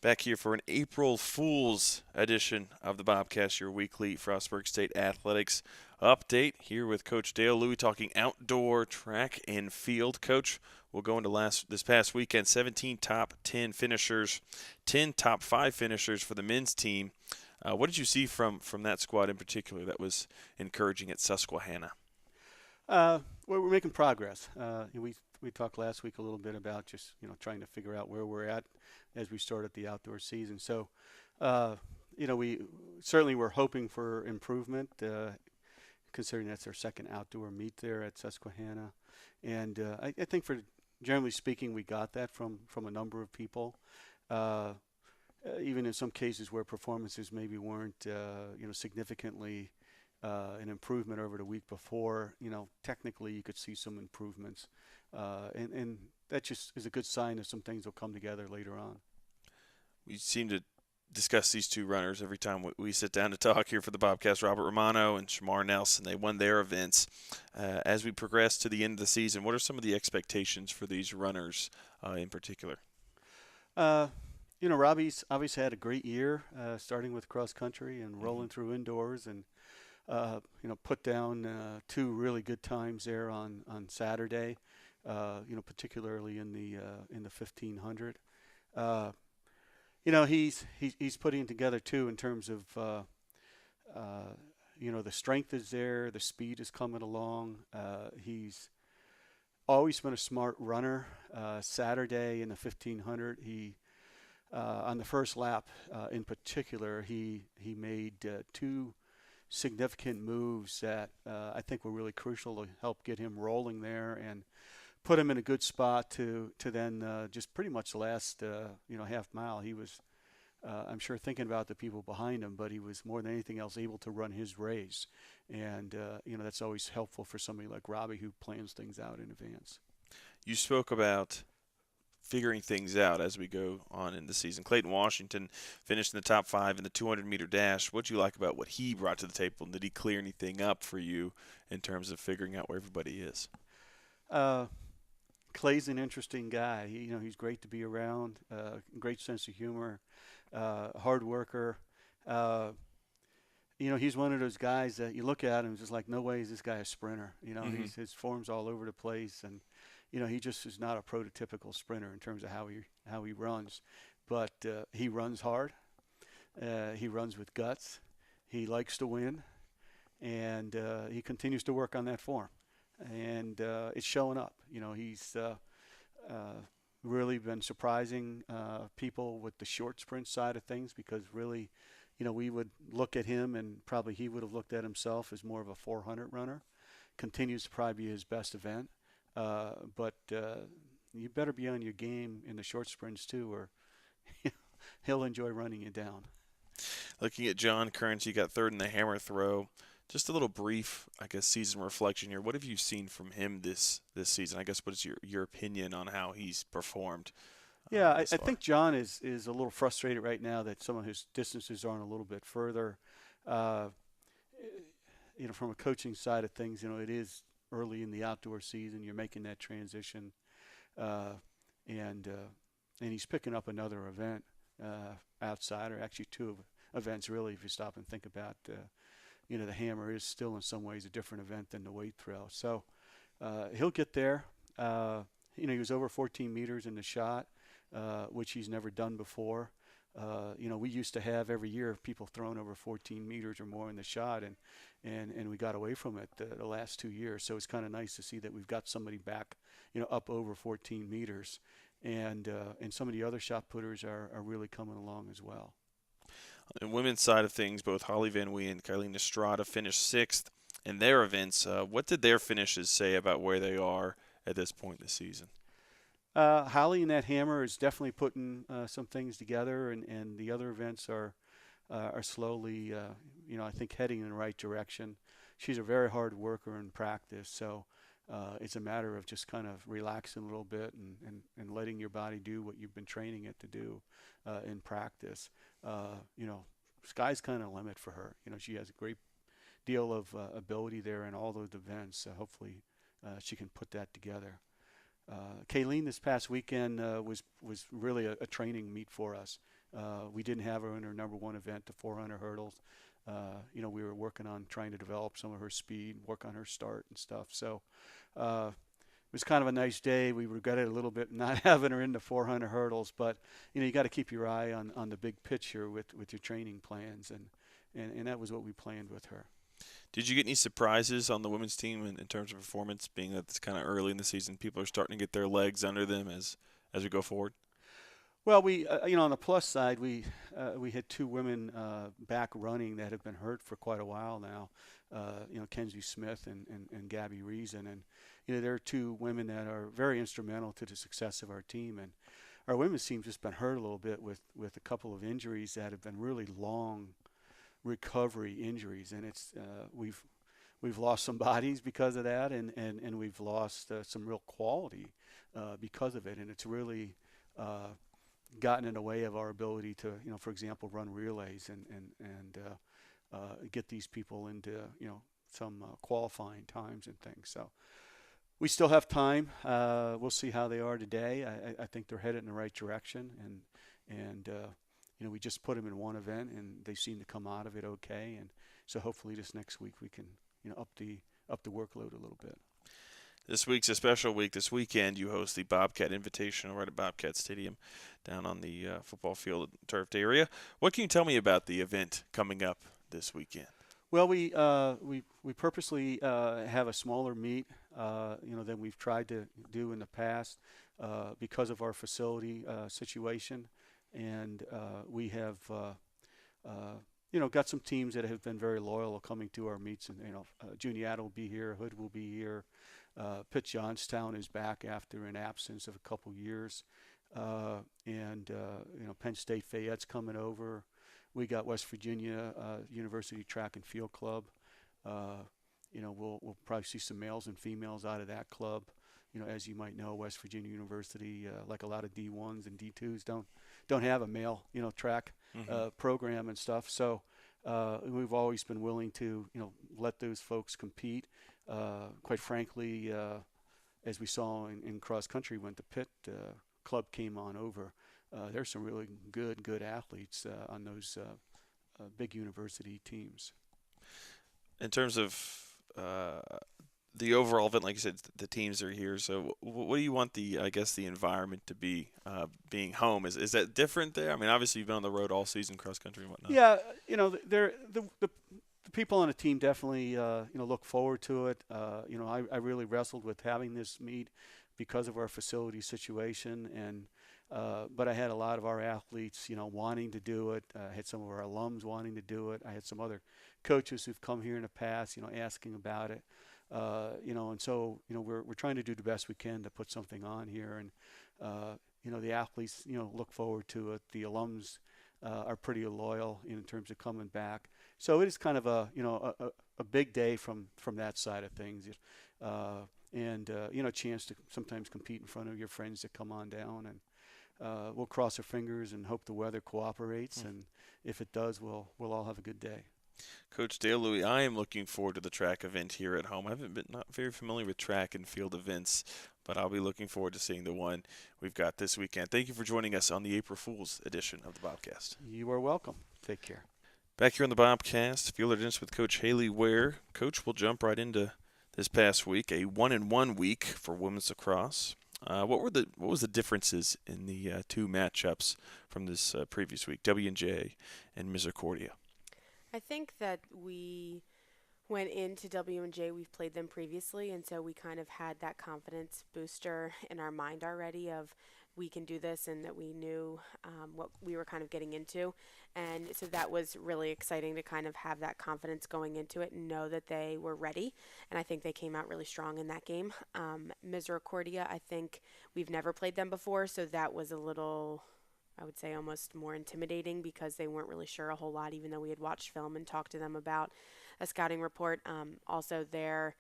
Back here for an April Fool's edition of the Bobcast, your weekly Frostburg State Athletics update. Here with Coach Dale Louie talking outdoor track and field. Coach, we'll go into this past weekend. 17 top 10 finishers, 10 top 5 finishers for the men's team. What did you see from that squad in particular that was encouraging at Susquehanna? We're making progress. We talked last week a little bit about just trying to figure out where we're at as we start at the outdoor season. So, we certainly were hoping for improvement, considering that's our second outdoor meet there at Susquehanna, and I think generally speaking, we got that from a number of people. Even in some cases where performances maybe weren't significantly an improvement over the week before. Technically you could see some improvements, and that just is a good sign that some things will come together later on. We seem to discuss these two runners every time we sit down to talk here for the Bobcast. Robert Romano and Shamar Nelson, they won their events. As we progress to the end of the season, what are some of the expectations for these runners in particular? Robbie's obviously had a great year, starting with cross country and rolling through indoors, and put down two really good times there on Saturday. Particularly in the 1500. He's putting together too in terms of the strength is there, the speed is coming along. He's always been a smart runner. Saturday in the 1500, he on the first lap in particular, he made two significant moves that I think were really crucial to help get him rolling there and put him in a good spot to then just pretty much the last half mile. He was I'm sure thinking about the people behind him, but he was more than anything else able to run his race, and that's always helpful for somebody like Robbie who plans things out in advance. You spoke about figuring things out as we go on in the season. Clayton Washington finished in the top 5 in the 200-meter dash. What do you like about what he brought to the table? Did he clear anything up for you in terms of figuring out where everybody is? Clay's an interesting guy. He's great to be around. Great sense of humor. Hard worker. He's one of those guys that you look at him and just like, no way is this guy a sprinter. His form's all over the place, and he just is not a prototypical sprinter in terms of how he runs, but he runs hard. He runs with guts. He likes to win, and he continues to work on that form, and it's showing up. He's really been surprising people with the short sprint side of things, because really, we would look at him and probably he would have looked at himself as more of a 400 runner. Continues to probably be his best event. But you better be on your game in the short sprints too, or he'll enjoy running you down. Looking at John Kearns, he got third in the hammer throw. Just a little brief, season reflection here. What have you seen from him this season? I guess what is your opinion on how he's performed? Yeah, I think John is a little frustrated right now that some of his distances aren't a little bit further. From a coaching side of things, it is early in the outdoor season. You're making that transition, and he's picking up another event outside, or actually two events really, if you stop and think about. The hammer is still in some ways a different event than the weight throw. So he'll get there. He was over 14 meters in the shot, which he's never done before. We used to have every year people throwing over 14 meters or more in the shot, and we got away from it the last 2 years. So it's kind of nice to see that we've got somebody back, up over 14 meters, and some of the other shot putters are really coming along as well. On the women's side of things, both Holly Van Wee and Kylene Estrada finished 6th in their events. What did their finishes say about where they are at this point in the season? Holly in that hammer is definitely putting some things together, and the other events are slowly, I think, heading in the right direction. She's a very hard worker in practice, so it's a matter of just kind of relaxing a little bit and letting your body do what you've been training it to do in practice. Sky's kind of the limit for her. She has a great deal of ability there in all those events. Hopefully she can put that together. Kayleen this past weekend was really a training meet for us. We didn't have her in her number one event, the 400 hurdles. We were working on trying to develop some of her speed, work on her start and stuff. So it was kind of a nice day. We regretted a little bit not having her in the 400 hurdles, but you got to keep your eye on the big picture with your training plans, and that was what we planned with her. Did you get any surprises on the women's team in terms of performance, being that it's kind of early in the season? People are starting to get their legs under them as we go forward. Well, we on the plus side, we had two women back running that have been hurt for quite a while now. Kenzie Smith and Gabby Reason, and they're two women that are very instrumental to the success of our team. And our women's team's just been hurt a little bit with a couple of injuries that have been really long recovery injuries, and it's we've lost some bodies because of that, and we've lost some real quality because of it, and it's really gotten in the way of our ability to, for example, run relays and get these people into, some qualifying times and things. So we still have time. We'll see how they are today. I think they're headed in the right direction, and we just put them in one event, and they seem to come out of it okay. And so hopefully this next week we can, up the workload a little bit. This week's a special week. This weekend, you host the Bobcat Invitational right at Bobcat Stadium down on the football field turfed area. What can you tell me about the event coming up this weekend? Well, we purposely have a smaller meet, than we've tried to do in the past because of our facility situation, and we have got some teams that have been very loyal coming to our meets, and Juniata will be here, Hood will be here. Pitt Johnstown is back after an absence of a couple years, and Penn State Fayette's coming over. We got West Virginia University Track and Field Club. We'll probably see some males and females out of that club. As you might know, West Virginia University, like a lot of D1s and D2s, don't have a male track program and stuff. So we've always been willing to let those folks compete. Quite frankly, as we saw in cross country when the Pitt club came on over, there's some really good athletes on those big university teams. In terms of the overall event, like you said, the teams are here. So what do you want the environment to be, being home? Is that different there? I mean, obviously you've been on the road all season, cross country and whatnot. Yeah, the people on the team definitely look forward to it. I really wrestled with having this meet because of our facility situation, and but I had a lot of our athletes wanting to do it. I had some of our alums wanting to do it. I had some other coaches who've come here in the past asking about it. And so we're trying to do the best we can to put something on here, and the athletes look forward to it. The alums are pretty loyal in terms of coming back. So it is kind of a big day from that side of things, and a chance to sometimes compete in front of your friends that come on down, and we'll cross our fingers and hope the weather cooperates, and if it does, we'll all have a good day. Coach Dale Louie, I am looking forward to the track event here at home. I haven't been not very familiar with track and field events, but I'll be looking forward to seeing the one we've got this weekend. Thank you for joining us on the April Fool's edition of the Bobcast. You are welcome. Take care. Back here on the Bobcast, Field Edition with Coach Haley Ware. Coach, we'll jump right into this past week, a 1-1 week for women's lacrosse. What was the differences in the two matchups from this previous week, W&J and Misericordia? I think that we went into W&J, we've played them previously, and so we kind of had that confidence booster in our mind already of we can do this, and that we knew what we were kind of getting into. And so that was really exciting to kind of have that confidence going into it and know that they were ready. And I think they came out really strong in that game. Misericordia, I think we've never played them before, so that was a little, I would say, almost more intimidating because they weren't really sure a whole lot, even though we had watched film and talked to them about a scouting report. Also, their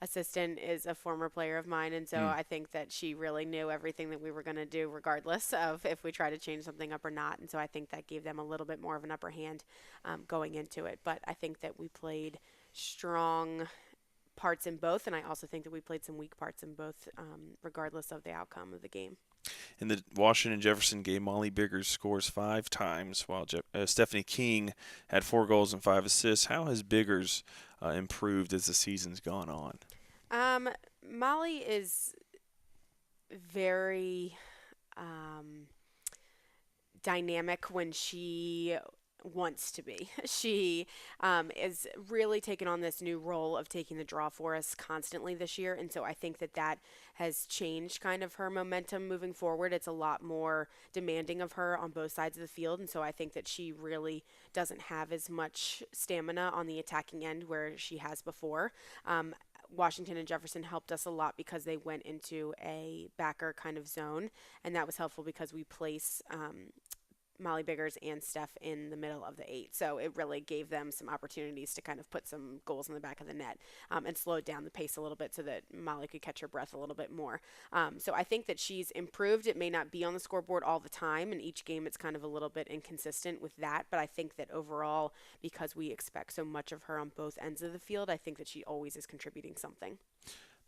assistant is a former player of mine, and so I think that she really knew everything that we were going to do regardless of if we try to change something up or not. And so I think that gave them a little bit more of an upper hand going into it. But I think that we played strong parts in both, and I also think that we played some weak parts in both regardless of the outcome of the game. In the Washington-Jefferson game, Molly Biggers scores 5 times, while Stephanie King had 4 goals and 5 assists. How has Biggers improved as the season's gone on? Um, Molly is very dynamic when she wants to be. She is really taken on this new role of taking the draw for us constantly this year. And so I think that that has changed kind of her momentum moving forward. It's a lot more demanding of her on both sides of the field. And so I think that she really doesn't have as much stamina on the attacking end where she has before. Washington and Jefferson helped us a lot because they went into a backer kind of zone, and that was helpful because we place Molly Biggers and Steph in the middle of the 8. So it really gave them some opportunities to kind of put some goals in the back of the net and slowed down the pace a little bit so that Molly could catch her breath a little bit more. So I think that she's improved. It may not be on the scoreboard all the time. In each game, it's kind of a little bit inconsistent with that. But I think that overall, because we expect so much of her on both ends of the field, I think that she always is contributing something.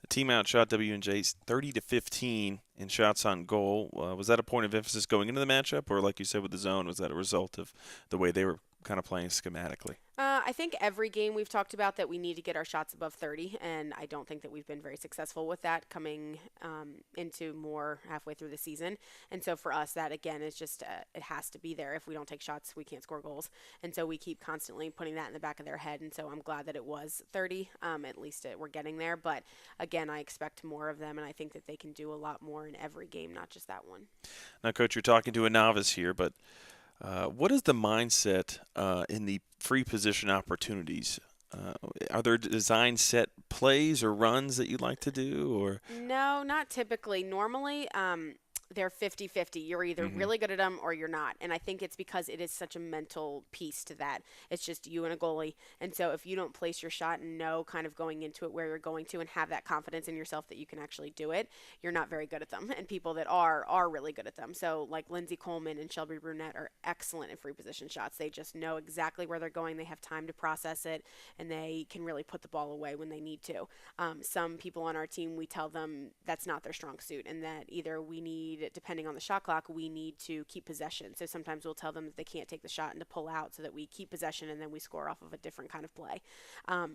The team outshot W&J's 30-15 in shots on goal. Was that a point of emphasis going into the matchup, or like you said with the zone, was that a result of the way they were kind of playing schematically? I think every game we've talked about that we need to get our shots above 30, and I don't think that we've been very successful with that coming into more halfway through the season. And so for us, that again is just it has to be there. If we don't take shots, we can't score goals. And so we keep constantly putting that in the back of their head. And so I'm glad that it was 30. At least we're getting there. But again, I expect more of them, and I think that they can do a lot more in every game, not just that one. Now, Coach, you're talking to a novice here, but what is the mindset in the free position opportunities? Are there design set plays or runs that you'd like to do? Or No, not typically. Normally, they're 50-50. You're either really good at them or you're not. And I think it's because it is such a mental piece to that. It's just you and a goalie. And so if you don't place your shot and know kind of going into it where you're going to and have that confidence in yourself that you can actually do it, you're not very good at them. And people that are really good at them. So like Lindsay Coleman and Shelby Brunette are excellent at free position shots. They just know exactly where they're going. They have time to process it, and they can really put the ball away when they need to. Some people on our team, we tell them that's not their strong suit, and that either we need, depending on the shot clock, we need to keep possession. So sometimes we'll tell them that they can't take the shot and to pull out so that we keep possession and then we score off of a different kind of play.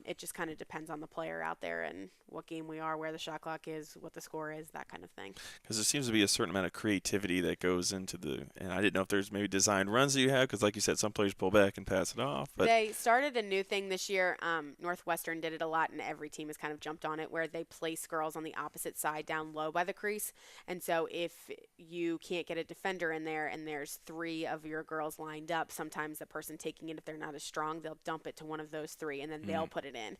It just kind of depends on the player out there and what game we are, where the shot clock is, what the score is, that kind of thing. because there seems to be a certain amount of creativity that goes into and I didn't know if there's maybe designed runs that you have, because like you said, some players pull back and pass it off. But they started a new thing this year. Northwestern did it a lot, and every team has kind of jumped on it, where they place girls on the opposite side down low by the crease. And so if you can't get a defender in there and there's 3 of your girls lined up, sometimes the person taking it, if they're not as strong, they'll dump it to one of those 3 and then they'll put it in.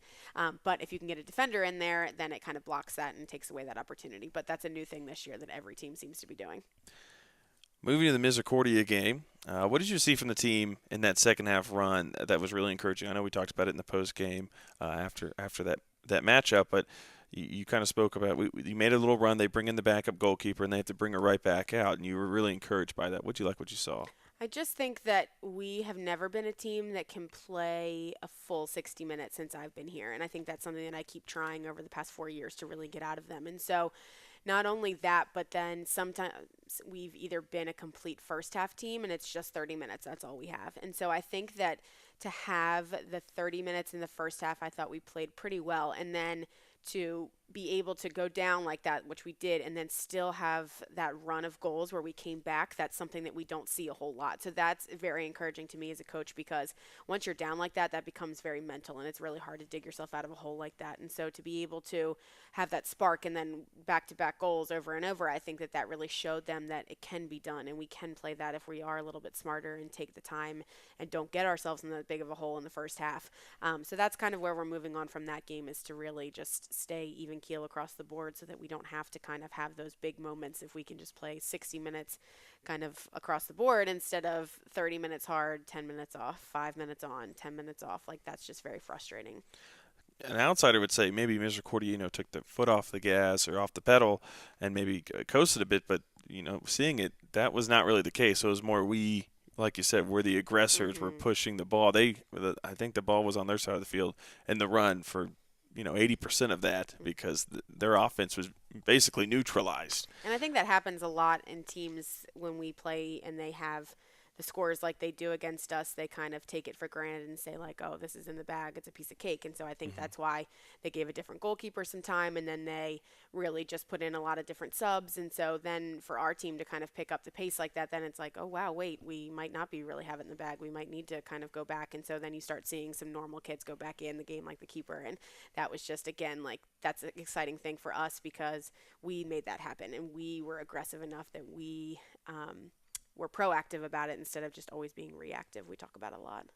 But if you can get a defender in there, then it kind of blocks that and takes away that opportunity. But that's a new thing this year that every team seems to be doing. moving to the Misericordia game, what did you see from the team in that second half run that was really encouraging? I know we talked about it in the post game after that matchup, but you kind of spoke about you made a little run. They bring in the backup goalkeeper, and they have to bring her right back out, and you were really encouraged by that. What do you like what you saw? I just think that we have never been a team that can play a full 60 minutes since I've been here. And I think that's something that I keep trying over the past 4 years to really get out of them. And so not only that, but then sometimes we've either been a complete first half team and it's just 30 minutes. That's all we have. And so I think that to have the 30 minutes in the first half, I thought we played pretty well. And then to be able to go down like that, which we did, and then still have that run of goals where we came back, that's something that we don't see a whole lot. So that's very encouraging to me as a coach, because once you're down like that, that becomes very mental, and it's really hard to dig yourself out of a hole like that. And so to be able to have that spark and then back-to-back goals over and over, I think that that really showed them that it can be done, and we can play that if we are a little bit smarter and take the time and don't get ourselves in that big of a hole in the first half. So that's kind of where we're moving on from that game, is to really just stay even keel across the board so that we don't have to kind of have those big moments if we can just play 60 minutes kind of across the board instead of 30 minutes hard, 10 minutes off, 5 minutes on, 10 minutes off. Like, that's just very frustrating. An outsider would say maybe Misericordia, took the foot off the gas or off the pedal and maybe coasted a bit, but, seeing it, that was not really the case. So it was more like you said, we're the aggressors, we're pushing the ball. I think the ball was on their side of the field, and the run for 80% of that because their offense was basically neutralized. And I think that happens a lot in teams when we play and they have the scores like they do against us. They kind of take it for granted and say, like, oh, this is in the bag. It's a piece of cake. And so I think that's why they gave a different goalkeeper some time, and then they really just put in a lot of different subs. And so then for our team to kind of pick up the pace like that, then it's like, oh, wow, wait, we might not be really have it in the bag. We might need to kind of go back. And so then you start seeing some normal kids go back in the game like the keeper. And that was just, again, like, that's an exciting thing for us because we made that happen and we were aggressive enough that we were proactive about it instead of just always being reactive. We talk about it a lot.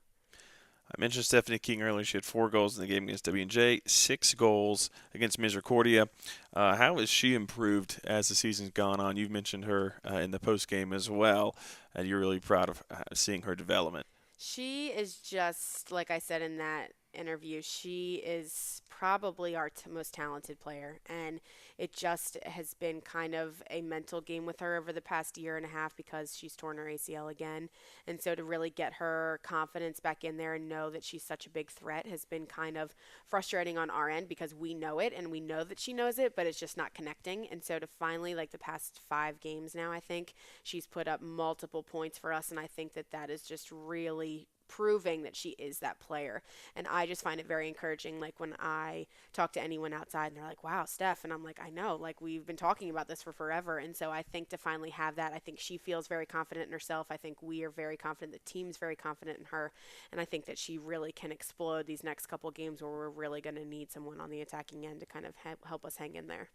I mentioned Stephanie King earlier. She had 4 goals in the game against W&J, 6 goals against Misericordia. How has she improved as the season's gone on? You've mentioned her in the post game as well, and you're really proud of seeing her development. She is just, like I said in that interview, she is probably our most talented player, and it just has been kind of a mental game with her over the past year and a half because she's torn her ACL again. And so to really get her confidence back in there and know that she's such a big threat has been kind of frustrating on our end because we know it and we know that she knows it, but it's just not connecting. And so to finally, like the past 5 games now, I think she's put up multiple points for us, and I think that that is just really proving that she is that player. And I just find it very encouraging, like when I talk to anyone outside and they're like, wow, Steph, and I'm like, I know, like we've been talking about this for forever. And so I think to finally have that, I think she feels very confident in herself. I think we are very confident, the team's very confident in her, and I think that she really can explode these next couple games where we're really going to need someone on the attacking end to kind of help us hang in there.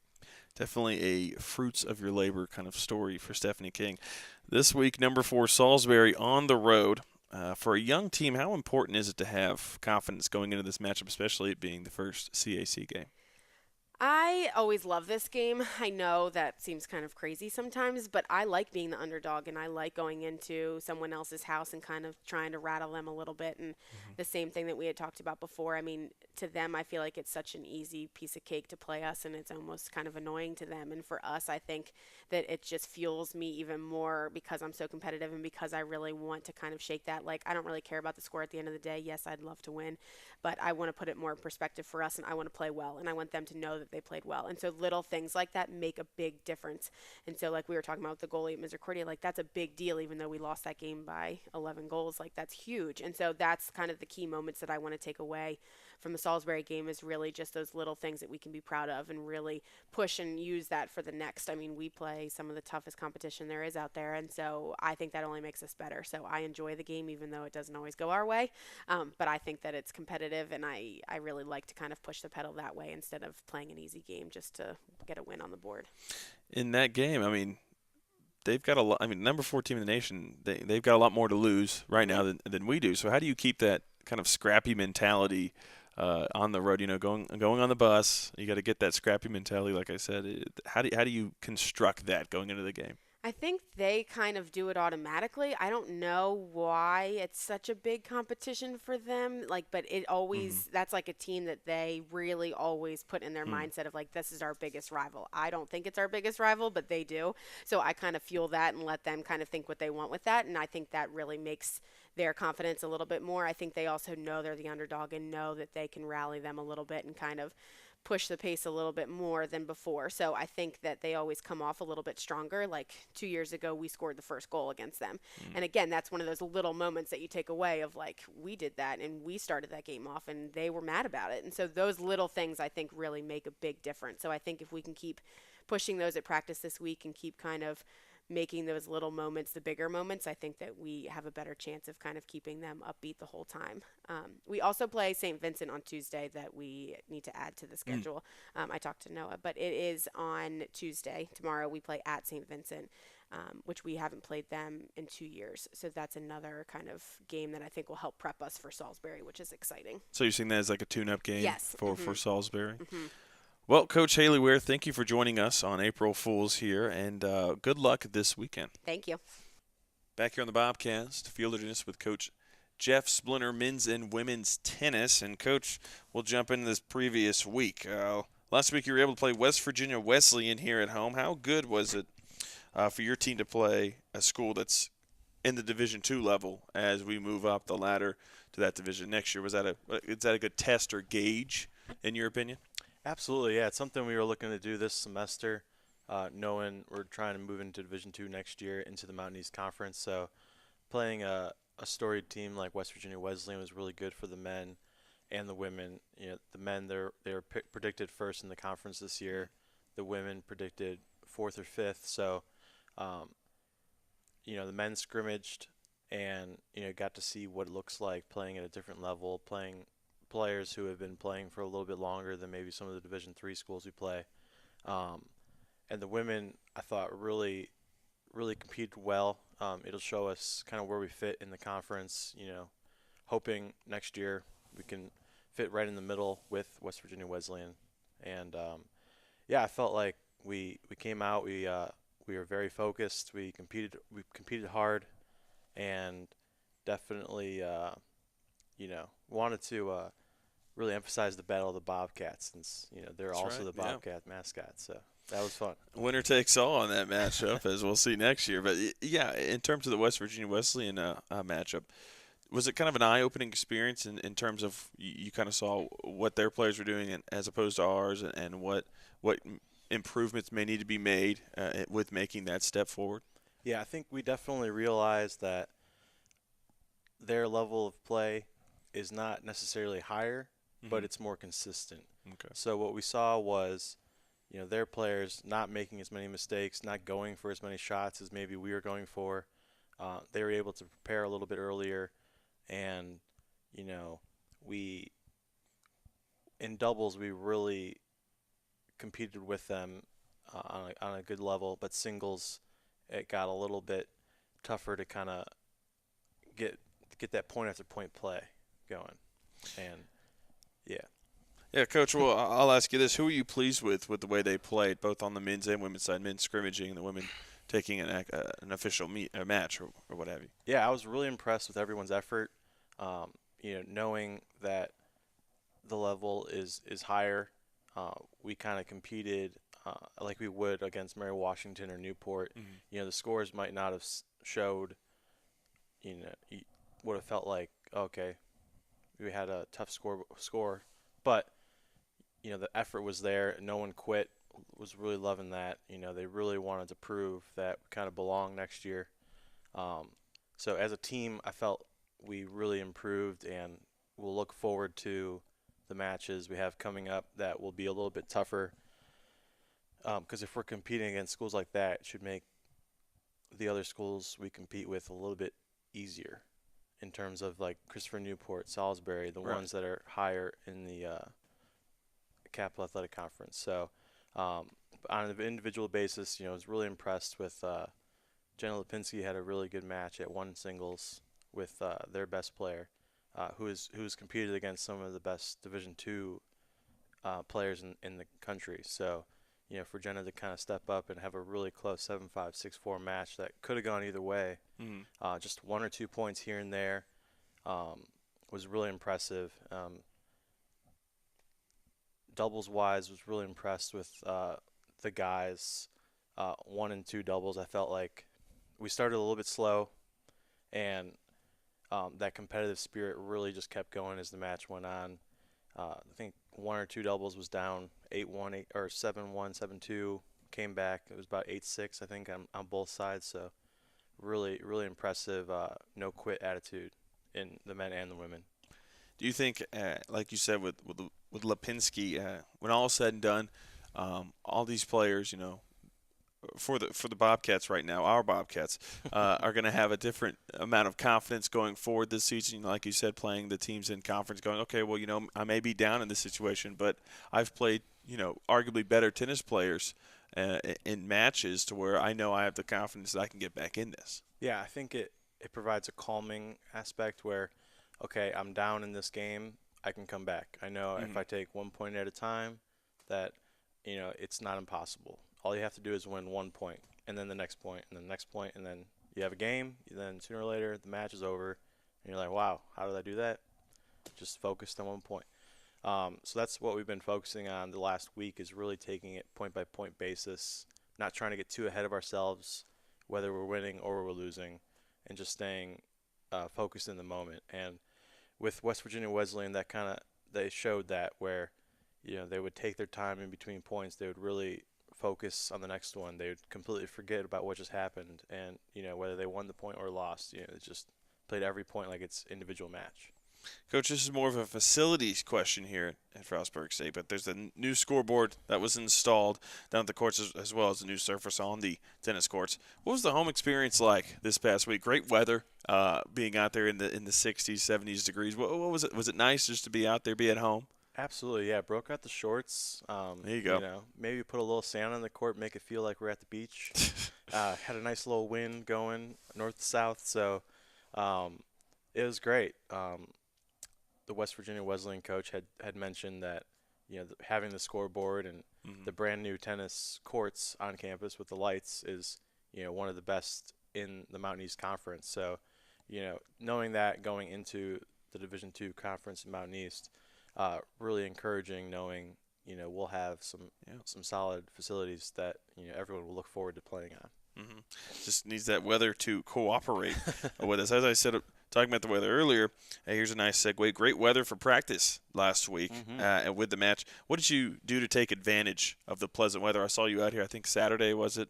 Definitely a fruits of your labor kind of story for Stephanie King. This week, number 4, Salisbury on the road. For a young team, how important is it to have confidence going into this matchup, especially it being the first CAC game? I always love this game. I know that seems kind of crazy sometimes, but I like being the underdog and I like going into someone else's house and kind of trying to rattle them a little bit. And the same thing that we had talked about before. I mean, to them, I feel like it's such an easy piece of cake to play us and it's almost kind of annoying to them. And for us, I think that it just fuels me even more because I'm so competitive and because I really want to kind of shake that. Like, I don't really care about the score at the end of the day. Yes, I'd love to win, but I want to put it more in perspective for us and I want to play well and I want them to know that they played well. And so little things like that make a big difference. And so like we were talking about with the goalie at Misericordia, like that's a big deal even though we lost that game by 11 goals. Like that's huge. And so that's kind of the key moments that I want to take away from the Salisbury game is really just those little things that we can be proud of and really push and use that for the next. I mean, we play some of the toughest competition there is out there. And so I think that only makes us better. So I enjoy the game even though it doesn't always go our way. But I think that it's competitive and I really like to kind of push the pedal that way instead of playing an easy game just to get a win on the board. In that game, I mean, they've got a lot. I mean, number 4 team in the nation, they've got a lot more to lose right now than we do. So how do you keep that kind of scrappy mentality on the road? You know, going on the bus, you got to get that scrappy mentality. Like I said, how do you construct that going into the game? I think they kind of do it automatically. I don't know why it's such a big competition for them. Like, but it always, that's like a team that they really always put in their mindset of like, this is our biggest rival. I don't think it's our biggest rival, but they do. So I kind of fuel that and let them kind of think what they want with that. And I think that really makes their confidence a little bit more. I think they also know they're the underdog and know that they can rally them a little bit and kind of push the pace a little bit more than before. So I think that they always come off a little bit stronger. Like 2 years ago, we scored the first goal against them. And again, that's one of those little moments that you take away of like, we did that and we started that game off and they were mad about it. And so those little things I think really make a big difference. So I think if we can keep pushing those at practice this week and keep kind of making those little moments the bigger moments, I think that we have a better chance of kind of keeping them upbeat the whole time. We also play St. Vincent on Tuesday that we need to add to the schedule. I talked to Noah, but it is on Tuesday. Tomorrow we play at St. Vincent, which we haven't played them in 2 years. So that's another kind of game that I think will help prep us for Salisbury, which is exciting. So you're seeing that as like a tune-up game Yes. for Salisbury? Well, Coach Haley Ware, thank you for joining us on April Fools here, and good luck this weekend. Thank you. Back here on the Bobcast, Field Readiness with Coach Jeff Splinter, men's and women's tennis. And, Coach, we'll jump into this previous week. Last week you were able to play West Virginia Wesleyan here at home. How good was it for your team to play a school that's in the Division II level as we move up the ladder to that division next year? Is that a good test or gauge in your opinion? Absolutely, yeah. It's something we were looking to do this semester, knowing we're trying to move into Division II next year into the Mountain East Conference. So playing a storied team like West Virginia Wesleyan was really good for the men and the women. You know, the men they were predicted first in the conference this year. The women predicted fourth or fifth. So, um, the men scrimmaged and got to see what it looks like playing at a different level, playing players who have been playing for a little bit longer than maybe some of the Division III schools we play. Um, and the women, I thought, really competed well. It'll show us kind of where we fit in the conference. Hoping next year we can fit right in the middle with West Virginia Wesleyan. And yeah, I felt like we came out. We were very focused. We competed hard, and definitely wanted to really emphasize the Battle of the Bobcats since they're That's also right. the Yeah. Bobcat mascot. So that was fun. Winner takes all on that matchup, as we'll see next year. But yeah, in terms of the West Virginia Wesleyan matchup, was it kind of an eye-opening experience in terms of you kind of saw what their players were doing as opposed to ours, and what improvements may need to be made with making that step forward? Yeah, I think we definitely realized that their level of play is not necessarily higher, but Mhm. it's more consistent. Okay. So what we saw was, their players not making as many mistakes, not going for as many shots as maybe we were going for. They were able to prepare a little bit earlier, and we in doubles we really competed with them on a good level, but singles it got a little bit tougher to kind of get get that point after point play going. And yeah, Yeah, Coach. Well, I'll ask you this: who are you pleased with the way they played, both on the men's and women's side? Men scrimmaging and the women taking an official a match or what have you. yeah, I was really impressed with everyone's effort. Knowing that the level is higher, we kind of competed like we would against Mary Washington or Newport. Mhm. The scores might not have showed. Would have felt like okay, we had a tough score, but the effort was there. No one quit. Was really loving that. They really wanted to prove that we kind of belong next year. Um, so as a team, I felt we really improved, and we'll look forward to the matches we have coming up that will be a little bit tougher. Because if we're competing against schools like that, it should make the other schools we compete with a little bit easier in terms of like Christopher Newport, Salisbury, the Right. ones that are higher in the Capital Athletic Conference. So um, on an individual basis, I was really impressed with Jenna Lipinski had a really good match at one singles with their best player, who's competed against some of the best Division II players in the country. So for Jenna to kind of step up and have a really close 7-5, 6-4 match that could have gone either way, Mhm. just 1 or 2 points here and there, was really impressive. Doubles wise, was really impressed with the guys. 1 and 2 doubles, I felt like we started a little bit slow, and that competitive spirit really just kept going as the match went on. I think 1 or 2 doubles was down 8-1, 8 or 7-1, 7-2. Came back. It was about 8-6, I think, on both sides. So really, really impressive. No quit attitude in the men and the women. Do you think, like you said with Lipinski, when all is said and done, all these players, for the Bobcats right now, our Bobcats, are going to have a different amount of confidence going forward this season. Like you said, playing the teams in conference, going, okay, well, I may be down in this situation, but I've played, arguably better tennis players in matches to where I know I have the confidence that I can get back in this. Yeah, I think it provides a calming aspect where, okay, I'm down in this game, I can come back. I know if Hmm. I take 1 point at a time, that it's not impossible. All you have to do is win 1 point, and then the next point, and then the next point, and then you have a game. Then sooner or later, the match is over, and you're like, wow, how did I do that? Just focused on 1 point. So that's what we've been focusing on the last week is really taking it point by point basis, not trying to get too ahead of ourselves, whether we're winning or we're losing, and just staying focused in the moment. And with West Virginia Wesleyan, that kind of they showed that where they would take their time in between points. They would really focus on the next one. They would completely forget about what just happened, and whether they won the point or lost, they just played every point like it's individual match. Coach, this is more of a facilities question here at Frostburg State, but there's a new scoreboard that was installed down at the courts as well as a new surface on the tennis courts. What was the home experience like this past week? Great weather, being out there in the 60s, 70s degrees. What was it? Was it nice just to be out there, be at home? Absolutely, yeah. Broke out the shorts. There you go. Maybe put a little sand on the court, make it feel like we're at the beach. Had a nice little wind going north to south, so it was great. The West Virginia Wesleyan coach had mentioned that having the scoreboard and the brand new tennis courts on campus with the lights is one of the best in the Mountain East Conference. So knowing that going into the Division II conference in Mountain East, really encouraging, knowing we'll have some solid facilities that everyone will look forward to playing on. Mm-hmm. Just needs that weather to cooperate with us. As I said, talking about the weather earlier, here's a nice segue. Great weather for practice last week and with the match. What did you do to take advantage of the pleasant weather? I saw you out here, I think Saturday, was it?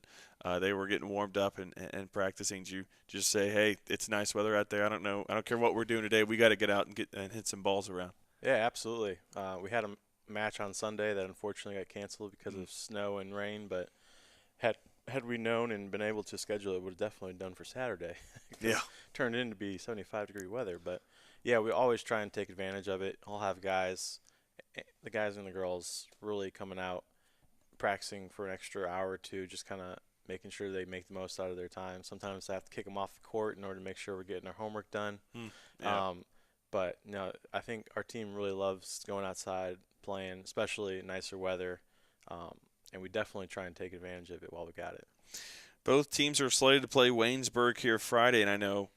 They were getting warmed up and practicing. Did you just say, hey, it's nice weather out there. I don't care what we're doing today. We got to get out and hit some balls around. Yeah, absolutely. We had a match on Sunday that unfortunately got canceled because of snow and rain, but had we known and been able to schedule it, would have definitely done for Saturday. Yeah. Turned in to be 75-degree weather. But, yeah, we always try and take advantage of it. I'll have the guys and the girls really coming out, practicing for an extra hour or two, just kind of making sure they make the most out of their time. Sometimes I have to kick them off the court in order to make sure we're getting our homework done. Yeah. But, no, I think our team really loves going outside, playing, especially nicer weather. And we definitely try and take advantage of it while we got it. Both teams are slated to play Waynesburg here Friday, and I know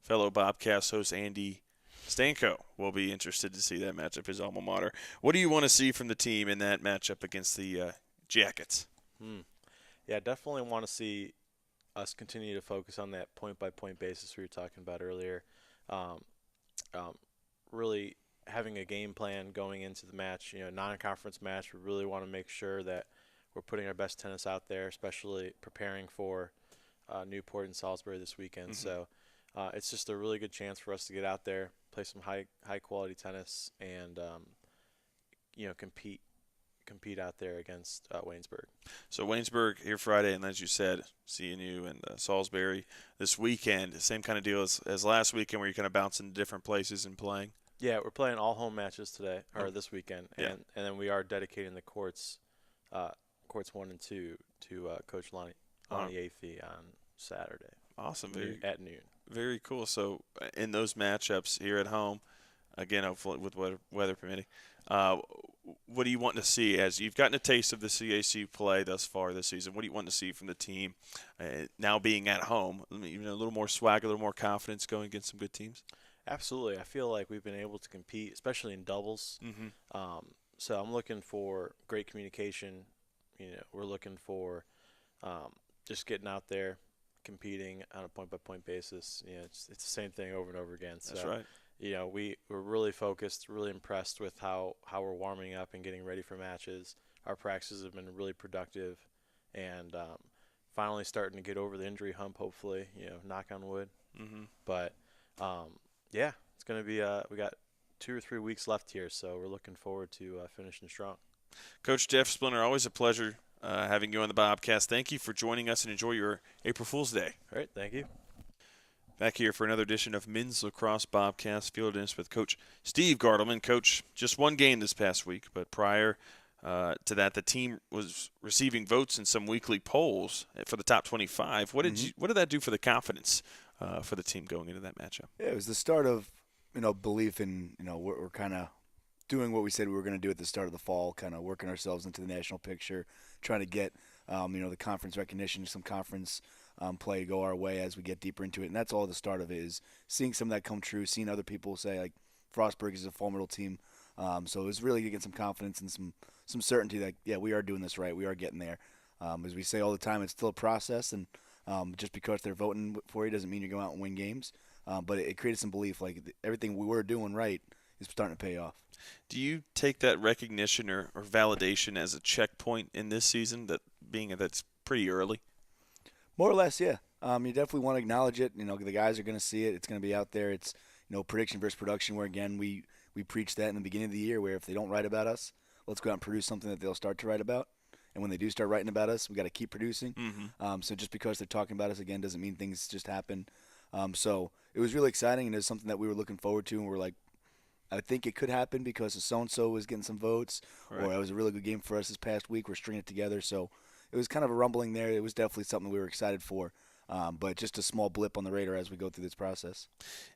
fellow Bobcast host Andy Stanko will be interested to see that matchup, his alma mater. What do you want to see from the team in that matchup against the Jackets? Yeah, definitely want to see us continue to focus on that point-by-point basis we were talking about earlier. Really having a game plan going into the match, non-conference match, we really want to make sure that we're putting our best tennis out there, especially preparing for Newport and Salisbury this weekend. So it's just a really good chance for us to get out there, play some high quality tennis, and compete out there against Waynesburg. So Waynesburg here Friday, and as you said, CNU and Salisbury this weekend. Same kind of deal as last weekend, where you're kind of bouncing to different places and playing. Yeah, we're playing all home matches today or this weekend, and then we are dedicating the courts 1 and 2 to Coach Lonnie Athey on Saturday. Awesome. At noon. Very cool. So in those matchups here at home, again, hopefully with weather permitting, what do you want to see as you've gotten a taste of the CAC play thus far this season? What do you want to see from the team now being at home? A little more swag, a little more confidence going against some good teams? Absolutely. I feel like we've been able to compete, especially in doubles. So I'm looking for great communication. We're looking for just getting out there, competing on a point-by-point basis. It's the same thing over and over again. So, that's right. We're really focused, really impressed with how we're warming up and getting ready for matches. Our practices have been really productive, and finally starting to get over the injury hump, hopefully, knock on wood. But, yeah, it's going to be we got 2 or 3 weeks left here, so we're looking forward to finishing strong. Coach Jeff Splinter, always a pleasure having you on the Bobcast. Thank you for joining us, and enjoy your April Fool's Day. All right, thank you. Back here for another edition of Men's Lacrosse Bobcast, fielded in with Coach Steve Gardelman. Coach, just one game this past week, but prior to that, the team was receiving votes in some weekly polls for the top 25. What did that do for the confidence for the team going into that matchup? Yeah, it was the start of belief in we're kind of doing what we said we were going to do at the start of the fall, kind of working ourselves into the national picture, trying to get the conference recognition, some conference play go our way as we get deeper into it. And that's all the start of it, is seeing some of that come true, seeing other people say, like, Frostburg is a formidable team. So it was really to get some confidence and some certainty that, yeah, we are doing this right. We are getting there. As we say all the time, it's still a process, and just because they're voting for you doesn't mean you go out and win games. But it created some belief, like everything we were doing right is starting to pay off. Do you take that recognition or validation as a checkpoint in this season, that being that's pretty early? More or less, yeah. You definitely want to acknowledge it. The guys are going to see it. It's going to be out there. It's prediction versus production. Where again, we preach that in the beginning of the year, where if they don't write about us, let's go out and produce something that they'll start to write about. And when they do start writing about us, we got to keep producing. Mm-hmm. So just because they're talking about us again doesn't mean things just happen. So it was really exciting, and it was something that we were looking forward to. And we're like, I think it could happen because so and so was getting some votes, Right. or it was a really good game for us this past week. We're stringing it together, so it was kind of a rumbling there. It was definitely something we were excited for, but just a small blip on the radar as we go through this process.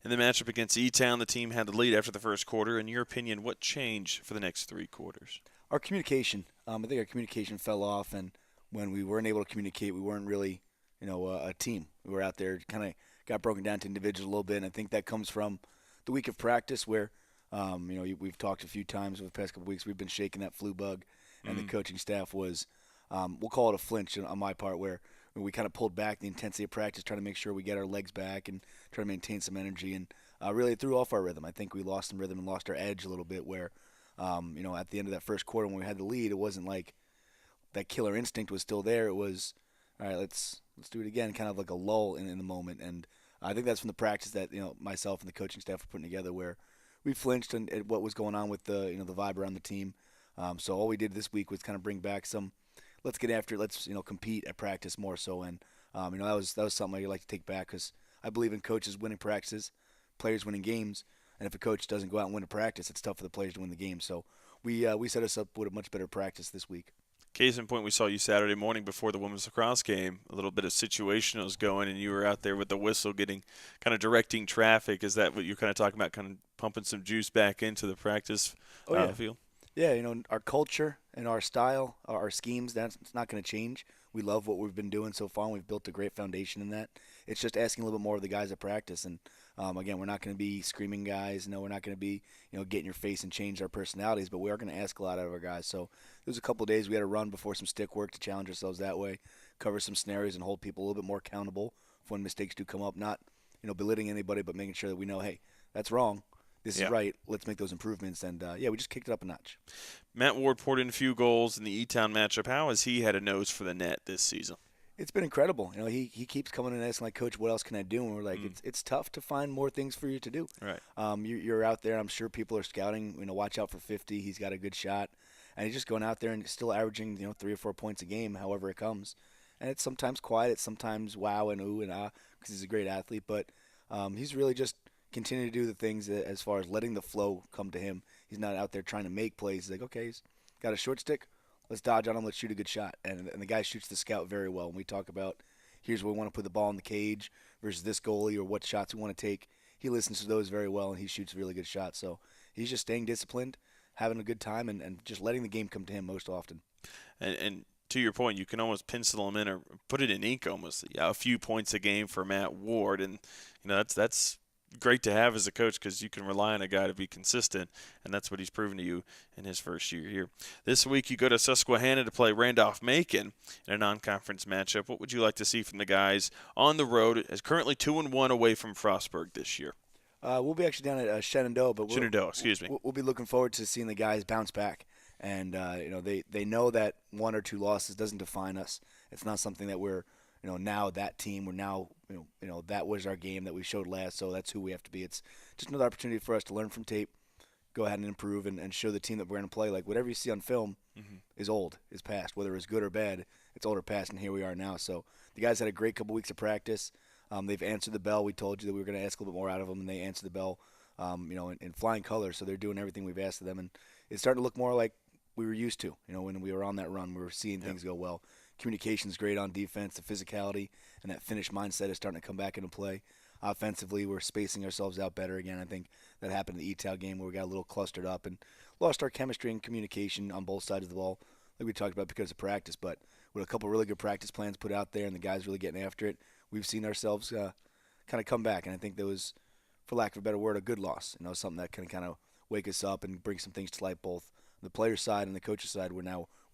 In the matchup against E-Town, the team had the lead after the first quarter. In your opinion, what changed for the next 3 quarters? Our communication. I think our communication fell off, and when we weren't able to communicate, we weren't really, a team. We were out there, kind of got broken down to individuals a little bit, and I think that comes from the week of practice where, we've talked a few times over the past couple of weeks. We've been shaking that flu bug, and the coaching staff was, we'll call it a flinch on my part, where we kind of pulled back the intensity of practice, trying to make sure we get our legs back and try to maintain some energy, and really threw off our rhythm. I think we lost some rhythm and lost our edge a little bit where, at the end of that first quarter when we had the lead, it wasn't like that killer instinct was still there. It was, all right, let's do it again, kind of like a lull in the moment. And I think that's from the practice that myself and the coaching staff were putting together, where we flinched at what was going on with the the vibe around the team. So all we did this week was kind of bring back some, let's get after it, let's compete at practice more so. And that was something I'd like to take back, because I believe in coaches winning practices, players winning games. And if a coach doesn't go out and win a practice, it's tough for the players to win the game. So we set us up with a much better practice this week. Case in point, we saw you Saturday morning before the women's lacrosse game. A little bit of situationals going, and you were out there with the whistle, getting kind of directing traffic. Is that what you're kind of talking about, kind of pumping some juice back into the practice field? Yeah, our culture and our style, our schemes, that's not going to change. We love what we've been doing so far, and we've built a great foundation in that. It's just asking a little bit more of the guys at practice. And, again, we're not going to be screaming guys. No, we're not going to be, get in your face and change our personalities, but we are going to ask a lot out of our guys. So there was a couple of days we had to run before some stick work to challenge ourselves that way, cover some scenarios, and hold people a little bit more accountable for when mistakes do come up. Not, belittling anybody, but making sure that we know, hey, that's wrong. This is right. Let's make those improvements. And, we just kicked it up a notch. Matt Ward poured in a few goals in the E-Town matchup. How has he had a nose for the net this season? It's been incredible. He keeps coming in and asking, like, Coach, what else can I do? And we're like, it's tough to find more things for you to do. Right. You're out there. I'm sure people are scouting. Watch out for 50. He's got a good shot. And he's just going out there and still averaging, 3 or 4 points a game, however it comes. And it's sometimes quiet. It's sometimes wow and ooh and ah, because he's a great athlete. But he's really just continuing to do the things that, as far as letting the flow come to him. He's not out there trying to make plays. He's like, okay, he's got a short stick. Let's dodge on him. Let's shoot a good shot. And the guy shoots the scout very well. When we talk about here's where we want to put the ball in the cage versus this goalie or what shots we want to take, he listens to those very well, and he shoots really good shots. So he's just staying disciplined, having a good time, and just letting the game come to him most often. And to your point, you can almost pencil him in or put it in ink almost. A few points a game for Matt Ward, and that's great to have as a coach, because you can rely on a guy to be consistent, and that's what he's proven to you in his first year here. This week you go to Susquehanna to play Randolph-Macon in a non-conference matchup. What would you like to see from the guys on the road, as currently 2-1 away from Frostburg this year? We'll be actually down at Shenandoah, but we'll be looking forward to seeing the guys bounce back. And they know that 1 or 2 losses doesn't define us. It's not something that we're now that team. We're now that was our game that we showed last, so that's who we have to be. It's just another opportunity for us to learn from tape, go ahead and improve, and show the team that we're going to play. Like, whatever you see on film is old, is past. Whether it's good or bad, it's old or past, and here we are now. So the guys had a great couple weeks of practice. They've answered the bell. We told you that we were going to ask a little bit more out of them, and they answered the bell, in flying colors. So they're doing everything we've asked of them, and it's starting to look more like we were used to. When we were on that run, we were seeing things go well. Communication's great on defense. The physicality and that finish mindset is starting to come back into play. Offensively, we're spacing ourselves out better again. I think that happened in the E-Tal game where we got a little clustered up and lost our chemistry and communication on both sides of the ball, like we talked about, because of practice. But with a couple really good practice plans put out there and the guys really getting after it, we've seen ourselves kind of come back. And I think there was, for lack of a better word, a good loss. Something that can kind of wake us up and bring some things to light, both on the player side and the coach's side. We're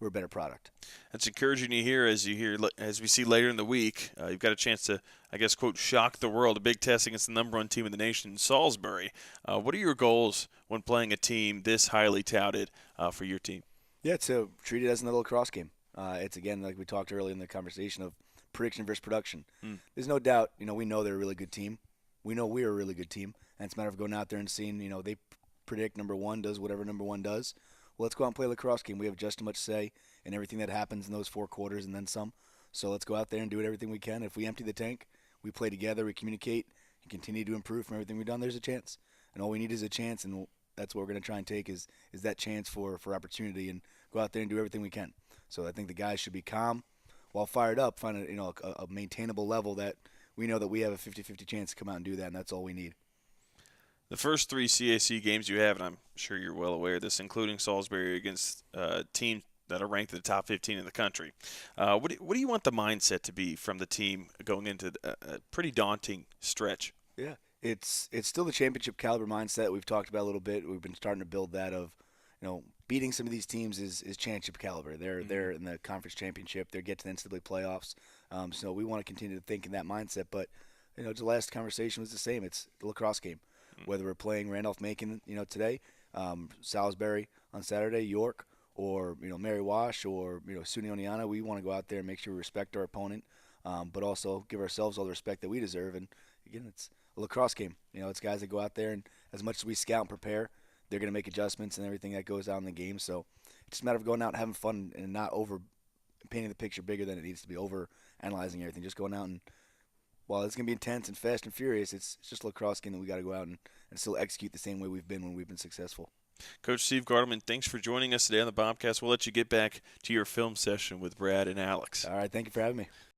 we're a better product. That's encouraging to hear as we see later in the week. You've got a chance to, I guess, quote, shock the world. A big test against the number one team in the nation, Salisbury. What are your goals when playing a team this highly touted for your team? Yeah, to treat it as another lacrosse game. It's, again, like we talked earlier in the conversation of prediction versus production. There's no doubt, we know they're a really good team. We know we're a really good team. And it's a matter of going out there and seeing, they predict number one does whatever number one does. Well, let's go out and play a lacrosse game. We have just as much say in everything that happens in those 4 quarters and then some. So let's go out there and do everything we can. If we empty the tank, we play together, we communicate, and continue to improve from everything we've done, there's a chance. And all we need is a chance, and that's what we're going to try and take is that chance for opportunity and go out there and do everything we can. So I think the guys should be calm while fired up, find a maintainable level that we know that we have a 50-50 chance to come out and do that, and that's all we need. The first 3 CAC games you have, and I'm sure you're well aware of this, including Salisbury against teams that are ranked in the top 15 in the country. What do you want the mindset to be from the team going into a pretty daunting stretch? Yeah, it's still the championship caliber mindset we've talked about a little bit. We've been starting to build that of, beating some of these teams is championship caliber. They're in the conference championship. They get to the NCAA playoffs. So we want to continue to think in that mindset. But the last conversation was the same. It's the lacrosse game. Whether we're playing Randolph-Macon, today, Salisbury on Saturday, York, or Mary Wash, or SUNY Oneonta, we want to go out there and make sure we respect our opponent, but also give ourselves all the respect that we deserve. And again, it's a lacrosse game. It's guys that go out there, and as much as we scout and prepare, they're going to make adjustments and everything that goes out in the game. So it's just a matter of going out and having fun and not over painting the picture bigger than it needs to be, over analyzing everything. Just going out and, while it's going to be intense and fast and furious, it's just a lacrosse game that we got to go out and still execute the same way we've been when we've been successful. Coach Steve Gardelman, thanks for joining us today on the Bobcast. We'll let you get back to your film session with Brad and Alex. All right, thank you for having me.